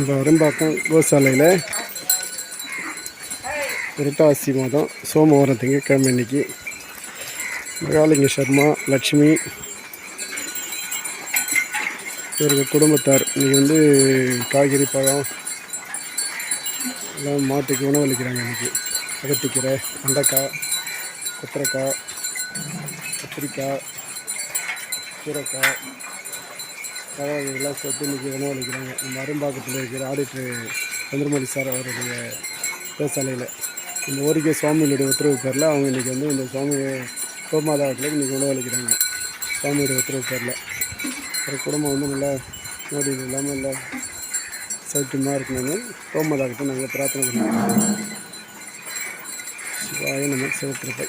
நம்ம அரும்பாக்கம் கோசாலையில் புரட்டாசி மாதம் சோமவாரம் திங்கட்கிழமை இன்னைக்கு மகாலிங்க சர்மா லட்சுமி இவர்கள் குடும்பத்தார் இன்றைக்கி காய்கறி பழம் எல்லாம் மாட்டுக்கு உணவளிக்கிறாங்க. இன்றைக்கி அகத்திக்கீரை, வெண்டைக்காய், கொத்தரைக்காய், கத்திரிக்காய், கீரைக்காய், இதெல்லாம் சேர்த்து இன்றைக்கி உணவளிக்கிறாங்க. நம்ம அரும்பாக்கத்தில் இருக்கிற ஆடிட்டர் சந்திரமௌலி சார் அவருடைய கோசாலையில் இந்த ஓரிக்கை சுவாமிகளுடைய உத்தரவு பேரில் அவங்க இன்றைக்கி இந்த சுவாமி கோமாதாவத்தில் இன்றைக்கி உணவளிக்கிறாங்க. சுவாமியுடைய உத்தரவு பேரில் ஒரு குடும்பம் நல்லா நோடி இல்லாமல் நல்லா சௌக்கியமாக இருக்கணும்னு கோமாதாக்கிட்ட நாங்கள் பிரார்த்தனை பண்ணுவோம். சிவாய நம்ம சிவத்திருப்பை.